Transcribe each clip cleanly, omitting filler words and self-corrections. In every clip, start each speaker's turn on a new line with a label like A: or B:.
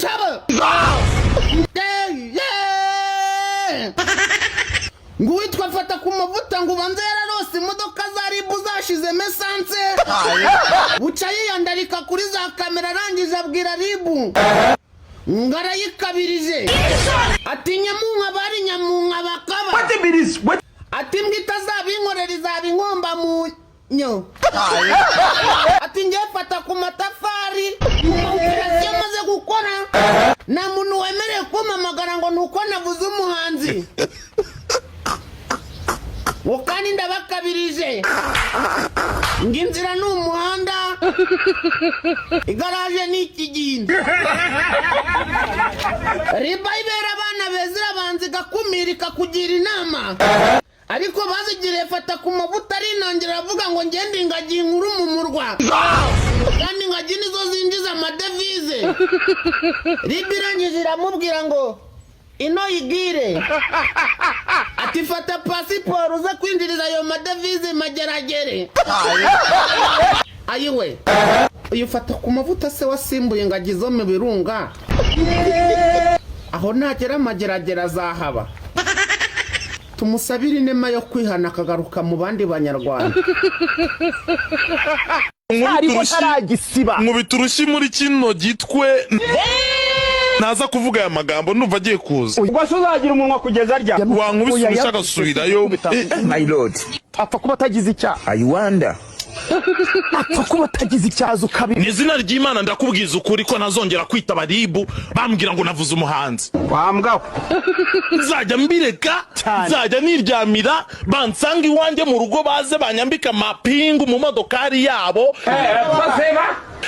A: chaba ngo witwa fata ku mavuta ngo ubanze yararose imodoka za ribu zashize mesanse buca yiyandarika kuri za kamera arangije abwira ribu ngo arayikabirije ati nyamunka bari nyamunka bakaba ati mbwa itazabinkorera izaba inkomba mu nyo ati ngiye fata ku matafari operasiyo maze gukora nta muntu wemerewe kumpamagara ngo nuko navuze umuhanzi ngo kandi ndabakabirije ngo inzira ni umuhanda igaraje ni ikigina riba ibera abana beza irabanza igakumira ikakugira inama ariko bazigiriye fata ku mavuta arinangira avuga ngo ngende ingagi inkuru mu murwa kandi ingagi nizo zinjiza amadevize riba irangije iramubwira ngo ino yigire ati fata pasiporo uza kwinjiriza ayo madevize mageragere ayiwe uyu fata ku mavuta se wasimbuye ingagi zo mu birunga aho nagera amageragere azahaba tumusabire inema yo kwihana akagaruka mu bandi banyarwanda
B: ariko taragisiba
C: nkubita urushyi muri kino gitwe naza kuvuga aya magambo numva agiye kuza
B: ubwo se uzagira umunwa kugeza rya
C: wankubise urushyi agasubirayo
D: My lord,
B: apfa kuba atagize icyaha
D: I wonder.
B: apfa kuba atagize icyaha ukabiri
C: ni izina ry'Imana ndakubwiza ukuri ko ntazongera kwitaba ribu bambwira ngo navuze umuhanzi
B: wambwa
C: nzajya mbireka nzajya niryamira bansanga iwanjye mu rugo baze banyambika amapingu mu modokari yabo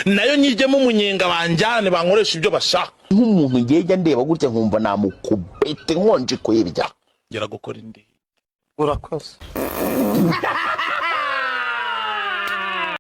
C: nayo nyijyemo umunyenga banjyane bankoresha ibyo bashaka
D: Nk'umuntu ngejya ndeba gutya nkumva namukubete nkonje kwirya.
C: ngera gukora indi
B: urakoze